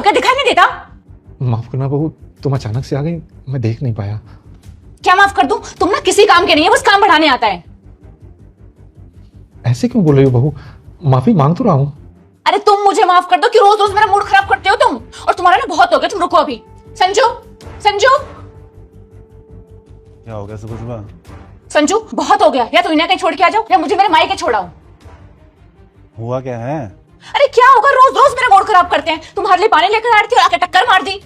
क्या दिखाई नहीं देता? माफ करना बहू, तुम अचानक से आ गई, मैं देख नहीं पाया। क्या माफ कर दूं? तुम ना किसी काम के नहीं है, बस काम बढ़ाने आता है। ऐसे क्यों बोल रही हो बहू? माफी मांग तो रहा हूं। अरे तुम मुझे माफ कर दो कि रोज रोज मेरा मूड खराब करते हो तुम। और तुम्हारा ना बहुत हो गया, तुम रुको अभी। संजू, संजू, क्या हो गया सुबह सुबह? संजू बहुत हो गया। या तो इन्हें कहीं छोड़ के आ जाओ या मुझे मेरे मायके छोड़ाओ। हुआ क्या है? अरे क्या होगा, रोज रोज मेरा मूड खराब करते हैं। तुम्हारे लिए पानी लेकर आ रही थी और आके टक्कर मार दी।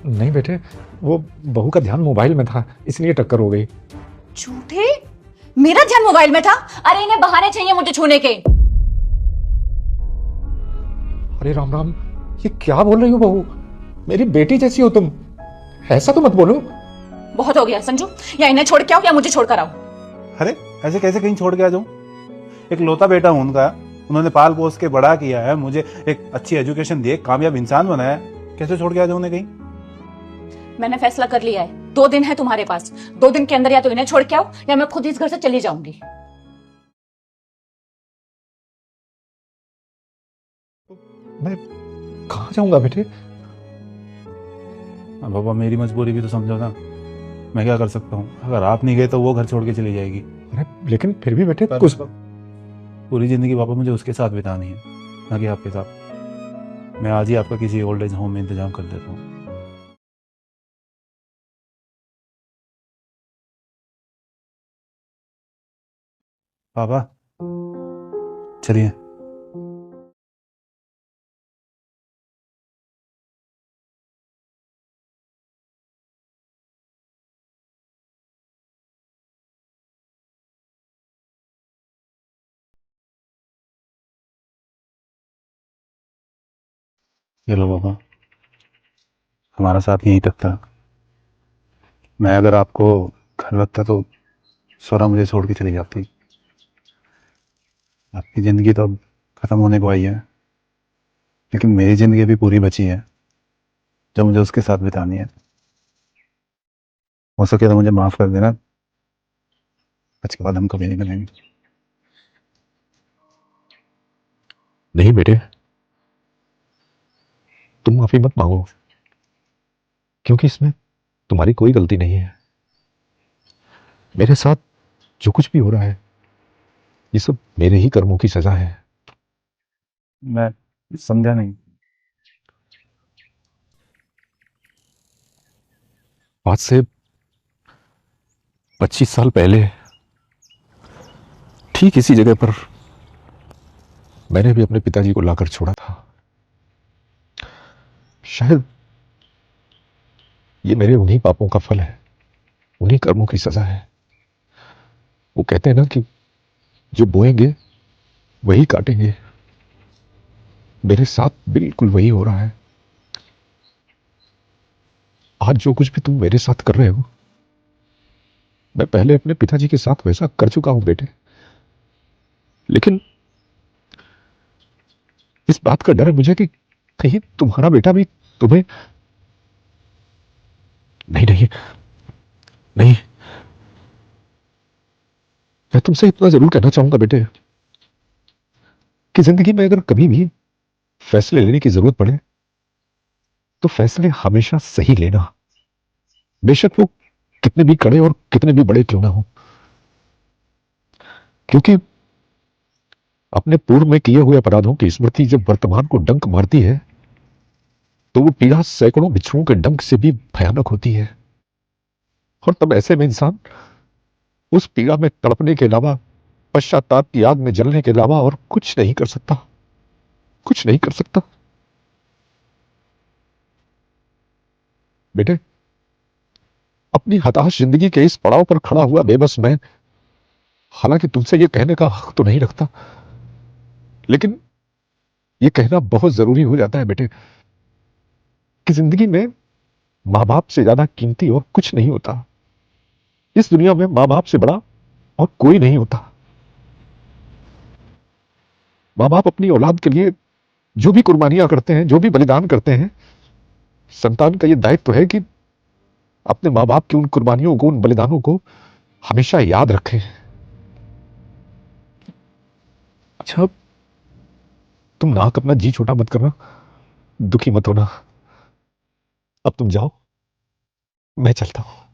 नहीं बेटे, वो बहू का ध्यान मोबाइल में था, इसलिए टक्कर हो गई। झूठे, मेरा ध्यान मोबाइल में था। अरे इन्हें बहाने चाहिए मुझे छूने के। अरे राम राम, ये क्या बोल रही हो बहू? मेरी बेटी जैसी हो तुम, ऐसा तो मत बोलो। बहुत हो गया संजू, या इन्हें छोड़ के आओ या मुझे छोड़कर आओ। अरे ऐसे कैसे कहीं छोड़ के आ जाऊं? एक लौता बेटा हूं उनका, उन्होंने पाल पोस के बड़ा किया है, मुझे एक अच्छी एजुकेशन दिए, कामयाब इंसान बनाया, कैसे छोड़ के आ जाऊं उन्हें कहीं? मैंने फैसला कर लिया है, 2 दिन है तुम्हारे पास। 2 दिन के अंदर या तो इन्हें छोड़ के आओ या मैं खुद इस घर से चली जाऊंगी। मैं कहाँ जाऊंगा बेटे? बाबा मेरी मजबूरी भी तो समझो ना, मैं क्या कर सकता हूँ? अगर आप नहीं गए तो वो घर छोड़ के चली जाएगी। अरे लेकिन फिर भी बेटे, पर कुछ पूरी जिंदगी पापा मुझे उसके साथ बितानी है, ना कि आपके साथ। मैं आज ही आपका किसी ओल्ड एज होम में इंतजाम कर देता हूँ। पापा चलिए। ये लो पापा, हमारा साथ यहीं तक था। मैं अगर आपको घर लगता तो स्वरा मुझे छोड़ के चली जाती। आपकी जिंदगी तो अब खत्म होने को आई है, लेकिन मेरी जिंदगी अभी पूरी बची है, जो मुझे उसके साथ बितानी है। हो सके तो मुझे माफ कर देना, आज के बाद हम कभी नहीं मिलेंगे। नहीं बेटे, तुम माफी मत मांगो, क्योंकि इसमें तुम्हारी कोई गलती नहीं है। मेरे साथ जो कुछ भी हो रहा है, ये सब मेरे ही कर्मों की सजा है। मैं समझा नहीं। आज से 25 साल पहले ठीक इसी जगह पर मैंने भी अपने पिताजी को लाकर छोड़ा था। शायद ये मेरे उन्हीं पापों का फल है, उन्हीं कर्मों की सजा है। वो कहते हैं ना कि जो बोएंगे वही काटेंगे। मेरे साथ बिल्कुल वही हो रहा है। आज जो कुछ भी तुम मेरे साथ कर रहे हो, मैं पहले अपने पिताजी के साथ वैसा कर चुका हूं बेटे। लेकिन इस बात का डर है मुझे कि कहीं तुम्हारा बेटा भी तुम्हें। नहीं नहीं नहीं, मैं तुमसे इतना जरूर कहना चाहूंगा बेटे कि जिंदगी में अगर कभी भी फैसले लेने की जरूरत पड़े तो फैसले हमेशा सही लेना, बेशक वो कितने भी कड़े और कितने भी बड़े क्यों ना हो। क्योंकि अपने पूर्व में किए हुए अपराधों की स्मृति जब वर्तमान को डंक मारती है तो वो पीड़ा सैकड़ों बिच्छुओं के डंक से भी भयानक होती है। और तब ऐसे में इंसान उस पीड़ा में तड़पने के अलावा, पश्चाताप की आग में जलने के अलावा और कुछ नहीं कर सकता, कुछ नहीं कर सकता। बेटे, अपनी हताश जिंदगी के इस पड़ाव पर खड़ा हुआ बेबस मैं हालांकि तुमसे यह कहने का हक तो नहीं रखता, लेकिन यह कहना बहुत जरूरी हो जाता है बेटे कि जिंदगी में मां बाप से ज्यादा कीमती और कुछ नहीं होता। इस दुनिया में मां बाप से बड़ा और कोई नहीं होता। मां बाप अपनी औलाद के लिए जो भी कुर्बानियां करते हैं, जो भी बलिदान करते हैं, संतान का यह दायित्व है कि अपने मां बाप की उन कुर्बानियों को, उन बलिदानों को हमेशा याद रखें। अच्छा, तुम नाक अपना जी छोटा मत करना, दुखी मत होना। अब तुम जाओ, मैं चलता हूं।